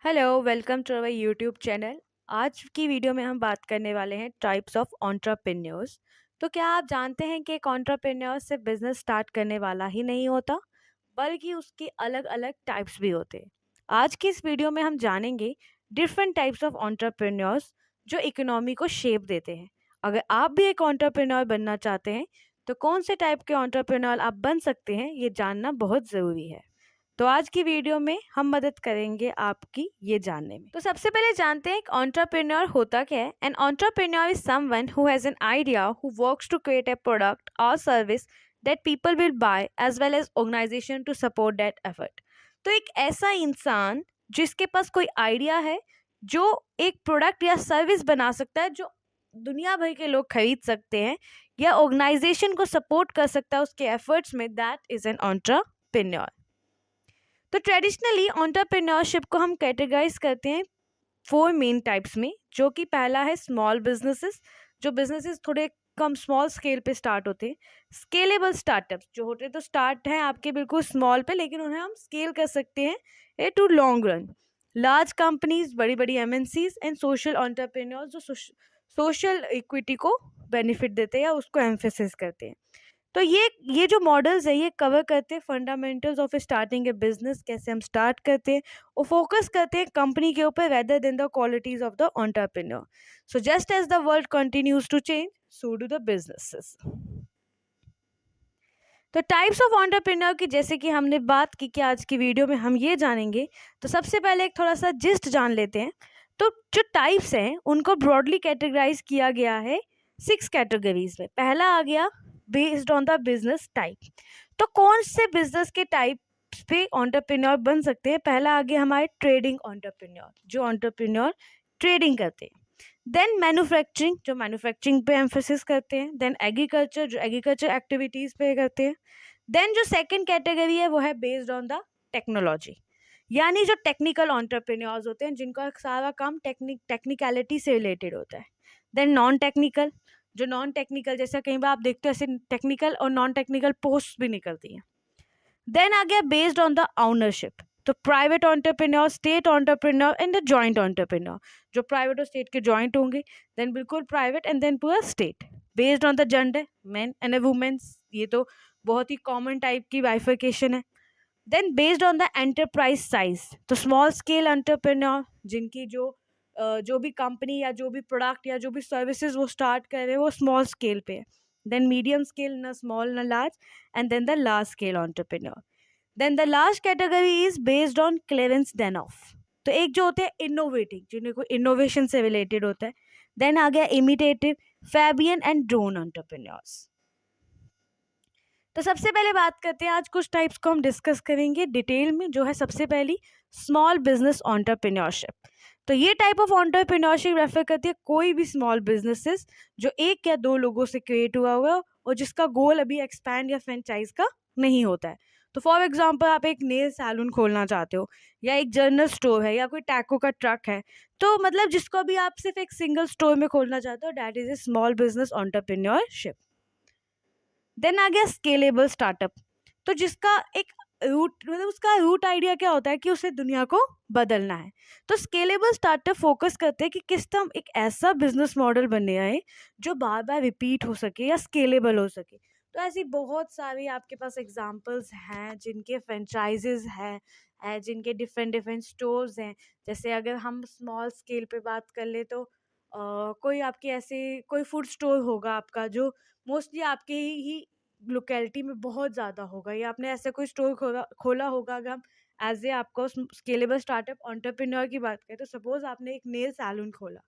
Hello, welcome to our YouTube channel. आज की video में हम बात करने वाले हैं टाइप्स ऑफ एंटरप्रेन्योर्स। तो क्या आप जानते हैं कि एक एंटरप्रेन्योर सिर्फ बिजनेस स्टार्ट करने वाला ही नहीं होता, बल्कि उसके अलग अलग टाइप्स भी होते हैं। आज की इस वीडियो में हम जानेंगे डिफरेंट टाइप्स ऑफ एंटरप्रेन्योर्स जो इकोनॉमी को शेप देते हैं। अगर आप भी एक एंटरप्रेन्योर बनना चाहते हैं तो कौन से टाइप के एंटरप्रेन्योर आप बन सकते हैं, ये जानना बहुत ज़रूरी है। तो आज की वीडियो में हम मदद करेंगे आपकी ये जानने में। तो सबसे पहले जानते हैं एक एंटरप्रेन्योर होता क्या है। An entrepreneur is someone who has an idea, who works to create a product और service that people will buy as well as organisation to support that effort. तो एक ऐसा इंसान जिसके पास कोई आइडिया है, जो एक प्रोडक्ट या सर्विस बना सकता है जो दुनिया भर के लोग खरीद सकते हैं, या ऑर्गेनाइजेशन को सपोर्ट कर सकता है उसके एफर्ट्स में, दैट इज एन एंटरप्रेन्योर। तो ट्रेडिशनली एंटरप्रेन्योरशिप को हम कैटेगराइज करते हैं 4 मेन टाइप्स में, जो कि पहला है स्मॉल बिजनेसेस, जो बिजनेसेस थोड़े कम स्मॉल स्केल पे स्टार्ट होते हैं। स्केलेबल स्टार्टअप्स जो होते हैं, तो स्टार्ट हैं आपके बिल्कुल स्मॉल पे, लेकिन उन्हें हम स्केल कर सकते हैं a to long run. Large companies, बड़ी बड़ी एमएनसीज एंड सोशल एंटरप्रेन्योर्स जो सोशल इक्विटी को बेनिफिट देते हैं या उसको एम्फेसिस करते हैं। तो ये जो मॉडल्स है ये कवर करते हैं fundamentals of starting A business, कैसे हम स्टार्ट करते हैं, और फोकस करते हैं कंपनी के ऊपर rather than the qualities of the entrepreneur. So just as the world continues to change, so do the businesses. तो टाइप्स ऑफ एंटरप्रेन्योर की जैसे कि हमने बात की कि आज की वीडियो में हम ये जानेंगे, तो सबसे पहले एक थोड़ा सा जिस्ट जान लेते हैं। तो जो टाइप्स हैं उनको ब्रॉडली कैटेगराइज किया गया है 6 कैटेगरीज में। पहला आ गया based on the business type. तो कौन से बिजनेस के टाइप पे एंटरप्रेन्योर बन सकते हैं? पहला आ गया हमारे ट्रेडिंग एंटरप्रेन्योर, जो एंटरप्रेन्योर ट्रेडिंग करते हैं। देन मैन्युफैक्चरिंग, जो मैन्युफैक्चरिंग पे एम्फेसिस करते हैं। देन एग्रीकल्चर, जो एग्रीकल्चर एक्टिविटीज़ पे करते हैं। देन जो सेकंड कैटेगरी है वो है बेस्ड ऑन द टेक्नोलॉजी, यानी जो टेक्निकल एंटरप्रेन्योर्स होते हैं जिनका सारा काम टेक्निकलिटी से रिलेटेड होता है। देन नॉन टेक्निकल, जो नॉन टेक्निकल, जैसे कई बार आप देखते हो ऐसे टेक्निकल और नॉन टेक्निकल पोस्ट भी निकलती हैं। देन आ गया बेस्ड ऑन द ओनरशिप, तो private entrepreneur, state entrepreneur and the joint entrepreneur, जो प्राइवेट और स्टेट के जॉइंट होंगे, देन बिल्कुल प्राइवेट एंड देन पूरा state. Based on the gender, man and a women's, ये तो बहुत ही कॉमन टाइप की बाइफर्केशन है। Then based on the enterprise size, तो स्मॉल स्केल एंटरप्रेन्योर जिनकी जो भी कंपनी या जो भी प्रोडक्ट या जो भी सर्विसेज वो स्टार्ट कर रहे हैं वो स्मॉल स्केल पे है। देन मीडियम स्केल, ना स्मॉल ना large, and then the large scale entrepreneur. Then the last category is based on Clarence Danhof, तो एक जो होते हैं इनोवेटिव, जिन्हें कोई इनोवेशन से रिलेटेड होता है। देन आ गया imitative, Fabian and drone entrepreneurs. तो सबसे पहले बात करते हैं, आज कुछ टाइप्स को हम डिस्कस करेंगे डिटेल में, जो है सबसे पहली स्मॉल बिजनेस एंटरप्रेन्योरशिप। तो ये टाइप ऑफ एंटरप्रेन्योरशिप रेफर करती है कोई भी स्मॉल बिजनेसेस जो 1 या 2 लोगों से क्रिएट हुआ हुआ और जिसका गोल अभी एक्सपैंड या फ्रेंचाइज का नहीं होता है। तो फॉर एग्जांपल आप एक नेल सैलून खोलना चाहते हो, या एक जनरल स्टोर है, या कोई टैको का ट्रक है, तो मतलब जिसको भी आप सिर्फ एक सिंगल स्टोर में खोलना चाहते हो, that is a small business entrepreneurship. Then आ गया स्केलेबल स्टार्टअप, तो जिसका एक रूट, मतलब उसका रूट आइडिया क्या होता है कि उसे दुनिया को बदलना है। तो स्केलेबल स्टार्टअप फोकस करते हैं कि किस तरह हम एक ऐसा बिजनेस मॉडल बनने आए जो बार बार रिपीट हो सके या स्केलेबल हो सके। तो ऐसी बहुत सारी आपके पास एग्जांपल्स हैं जिनके फ्रेंचाइजेज हैं, जिनके डिफरेंट डिफरेंट स्टोर्स हैं। जैसे अगर हम स्मॉल स्केल पे बात कर ले तो कोई आपके ऐसे कोई फूड स्टोर होगा आपका, जो मोस्टली आपके ही लोकेलिटी में बहुत ज़्यादा होगा, या आपने ऐसा कोई स्टोर खोला खोला होगा। अगर हम एज ए आपको स्केलेबल स्टार्टअप एंटरप्रेन्योर की बात करें, तो सपोज आपने एक नेल सैलून खोला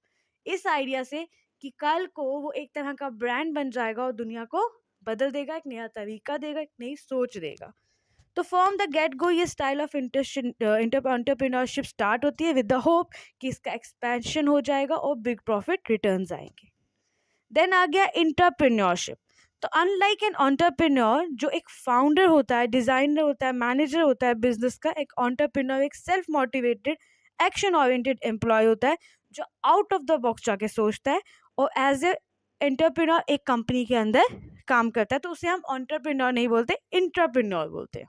इस आइडिया से कि कल को वो एक तरह का ब्रांड बन जाएगा और दुनिया को बदल देगा, एक नया तरीका देगा, एक नई सोच देगा। तो फ्रॉम द गेट गो ये स्टाइल ऑफ एंटरप्रेन्योरशिप स्टार्ट होती है विद द होप कि इसका एक्सपेंशन हो जाएगा और बिग प्रॉफिट रिटर्न्स आएंगे। देन आ गया इंटरप्रेन्योरशिप, तो अनलाइक एन एंटरप्रेन्योर जो एक फाउंडर होता है, डिजाइनर होता है, मैनेजर होता है बिजनेस का, एक एंटरप्रेन्योर एक self motivated, action oriented employ होता है जो आउट ऑफ द बॉक्स जाके सोचता है और एज ए एंटरप्रेन्योर एक कंपनी के अंदर काम करता है। तो उसे हम एंटरप्रेन्योर नहीं बोलते, इंटरप्रेन्योर बोलते हैं।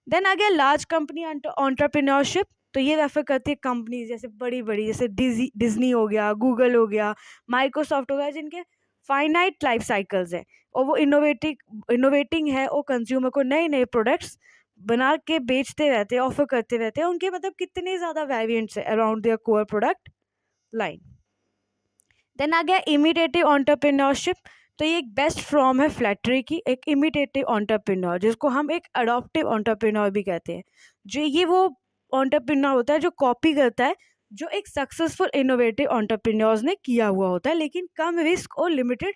देन आ गया लार्ज कंपनी एंटरप्रेन्योरशिप, तो ये रेफर करती है कंपनीज जैसे बड़ी जैसे डिज्नी हो गया, गूगल हो गया, माइक्रोसॉफ्ट हो गया, जिनके फाइनाइट लाइफ साइकिल्स हैं और वो इनोवेटिंग है और कंज्यूमर को नए नए प्रोडक्ट्स बना के बेचते रहते हैं, ऑफर करते रहते हैं। उनके मतलब कितने ज़्यादा वेरिएंट्स है around their core product line. Then आ गया इमिटेटिव एंटरप्रेन्योरशिप। तो ये एक बेस्ट फॉर्म है फ्लैटरी की, एक इमिटेटिव एंटरप्रेन्योर, जिसको हम एक अडॉप्टिव एंटरप्रेन्योर भी कहते हैं। जो ये वो एंटरप्रेन्योर होता है जो कॉपी करता है जो एक सक्सेसफुल इनोवेटिव एंटरप्रेन्योर्स ने किया हुआ होता है, लेकिन कम रिस्क और लिमिटेड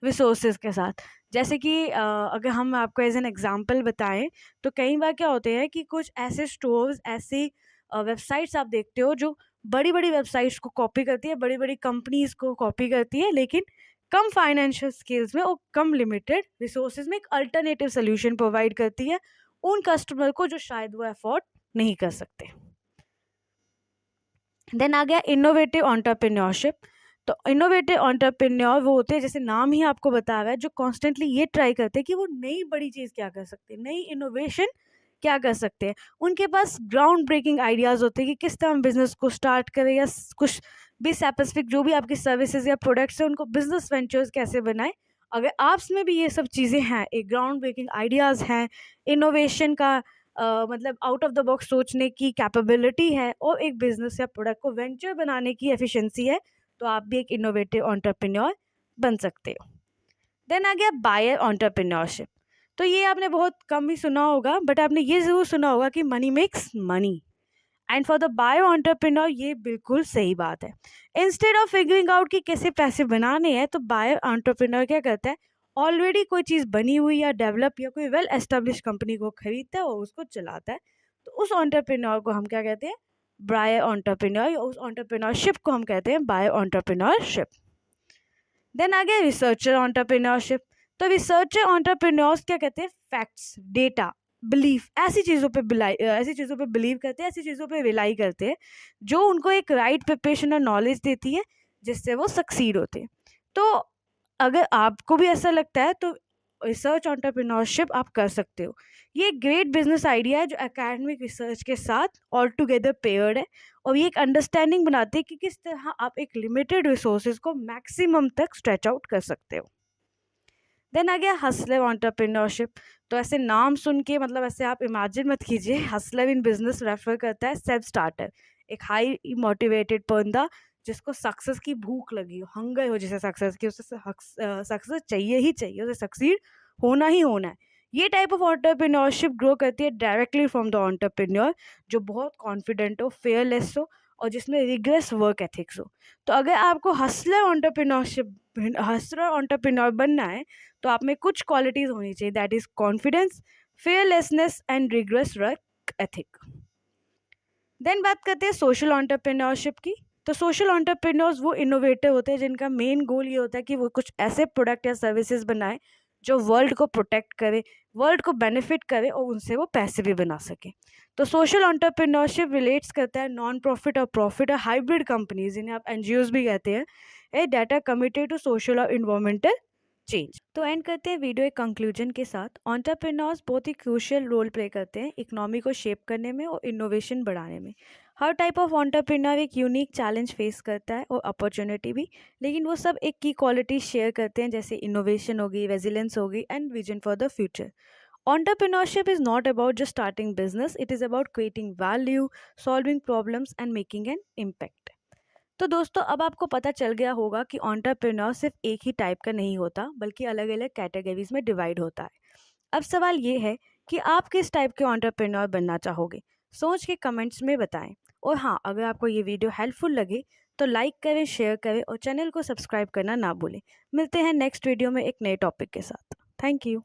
रिसोर्सेज के साथ। जैसे कि अगर हम आपको एज एन एग्जांपल बताएं तो कई बार क्या होते हैं कि कुछ ऐसे स्टोर्स, ऐसी वेबसाइट्स आप देखते हो जो बड़ी बड़ी वेबसाइट्स को कॉपी करती है, बड़ी बड़ी कंपनीज को कॉपी करती है, लेकिन कम फाइनेंशियल स्किल्स में और कम लिमिटेड रिसोर्सेज में एक अल्टरनेटिव सोल्यूशन प्रोवाइड करती है उन कस्टमर को जो शायद वो अफोर्ड नहीं कर सकते। देन आ गया इनोवेटिव एंटरप्रेन्योरशिप। तो इनोवेटिव एंटरप्रेन्योर वो होते हैं, जैसे नाम ही आपको बता रहा है, जो कॉन्स्टेंटली ये ट्राई करते हैं कि वो नई बड़ी चीज़ क्या कर सकते हैं, नई इनोवेशन क्या कर सकते हैं। उनके पास ग्राउंड ब्रेकिंग आइडियाज़ होते हैं कि किस तरह हम बिजनेस को स्टार्ट करें, या कुछ भी स्पेसिफिक जो भी आपकी सर्विसेज या प्रोडक्ट्स हैं उनको बिजनेस वेंचर्स कैसे बनाएं। अगर आप में भी ये सब चीज़ें हैं, एक ग्राउंड ब्रेकिंग आइडियाज़ हैं, इनोवेशन का मतलब आउट ऑफ द बॉक्स सोचने की कैपेबिलिटी है और एक बिजनेस या प्रोडक्ट को वेंचर बनाने की एफिशिएंसी है, तो आप भी एक इनोवेटिव एंटरप्रेन्योर बन सकते हो। देन आ गया बायर एंटरप्रेन्योरशिप। तो ये आपने बहुत कम ही सुना होगा, बट आपने ये ज़रूर सुना होगा कि money makes money, and for the bio entrepreneur ये बिल्कुल सही बात है। इंस्टेड ऑफ फिगरिंग आउट कि कैसे पैसे बनाने हैं, तो बायो एंटरप्रेन्योर क्या करता है, ऑलरेडी कोई चीज़ बनी हुई या डेवलप या कोई वेल एस्टेब्लिश कंपनी को खरीदता है और उसको चलाता है। तो उस एंटरप्रेन्योर को हम क्या कहते हैं, बायो एंटरप्रेन्योर, या उस एंटरप्रेन्योरशिप को हम कहते हैं बायो एंटरप्रेन्योरशिप। देन आ गया रिसर्चर एंटरप्रेन्योरशिप। तो रिसर्चर एंटरप्रेन्योर्स क्या कहते हैं, फैक्ट्स, डेटा, बिलीफ, ऐसी चीज़ों पे बिलीव करते हैं, ऐसी चीज़ों पे रिलाई करते हैं जो उनको एक राइट प्रिपरेशन और नॉलेज देती है जिससे वो सक्सीड होते हैं। तो अगर आपको भी ऐसा लगता है तो रिसर्च एंटरप्रेन्योरशिप आप कर सकते हो। ये एक ग्रेट बिजनेस आइडिया है जो एकेडमिक रिसर्च के साथ ऑल टुगेदर पेयर्ड है, और ये एक अंडरस्टैंडिंग बनाती है कि किस तरह आप एक लिमिटेड रिसोर्सेज को मैक्सिमम तक स्ट्रेच आउट कर सकते हो। देन आ गया हसलर एंटरप्रेन्योरशिप। तो ऐसे नाम सुन के मतलब ऐसे आप इमेजिन मत कीजिए, हसलर इन बिजनेस रेफर करता है सेल्फ स्टार्टर, एक हाई मोटिवेटेड बंदा जिसको सक्सेस की भूख लगी हो, हंगर हो जिसे सक्सेस की, उसे सक्सेस चाहिए ही चाहिए, उसे सक्सीड होना ही होना है। ये टाइप ऑफ एंटरप्रेन्योरशिप ग्रो करती है डायरेक्टली फ्रॉम द एंटरप्रेन्योर जो बहुत कॉन्फिडेंट हो, फेयरलेस हो और जिसमें रिग्रेस वर्क एथिक्स हो। तो अगर आपको हसलर एंटरप्रेन्योर बनना है तो आप में कुछ क्वालिटीज़ होनी चाहिए, that is confidence, fearlessness and rigorous work ethic. Then बात करते हैं सोशल एंटरप्रेन्योरशिप की। तो सोशल एंटरप्रेन्योर्स वो इनोवेटिव होते हैं जिनका मेन गोल ये होता है कि वो कुछ ऐसे प्रोडक्ट या सर्विसेज बनाए जो वर्ल्ड को प्रोटेक्ट करे, वर्ल्ड को बेनिफिट करे और उनसे वो पैसे भी बना सके। तो सोशल एंटरप्रेन्योरशिप रिलेट्स करता है नॉन प्रॉफिट और प्रॉफिट और हाइब्रिड कंपनीज, जिन्हें आप एनजीओज भी कहते हैं, ए डाटा कमिटेड टू सोशल और इन्वायरमेंटल चेंज। तो एंड करते हैं वीडियो एक कंक्लूजन के साथ। एंटरप्रेन्योर्स बहुत ही क्रूशियल रोल प्ले करते हैं इकोनॉमी को शेप करने में और इनोवेशन बढ़ाने में। हर टाइप ऑफ एंटरप्रेन्योर एक यूनिक चैलेंज फेस करता है और अपॉर्चुनिटी भी, लेकिन वो सब एक की क्वालिटी शेयर करते हैं, जैसे इनोवेशन होगी, रेजिलेंस होगी and vision for the future. Entrepreneurship is not about just starting business, it is about creating value, solving problems and making an impact. तो दोस्तों अब आपको पता चल गया होगा कि एंटरप्रेन्योर सिर्फ एक ही टाइप का नहीं होता, बल्कि अलग अलग कैटेगरीज में डिवाइड होता है। अब सवाल ये है कि आप किस टाइप के एंटरप्रेन्योर बनना चाहोगे, सोच के कमेंट्स में बताएं। और हाँ, अगर आपको ये वीडियो हेल्पफुल लगे तो लाइक करें, शेयर करें और चैनल को सब्सक्राइब करना ना भूलें। मिलते हैं नेक्स्ट वीडियो में एक नए टॉपिक के साथ। Thank you.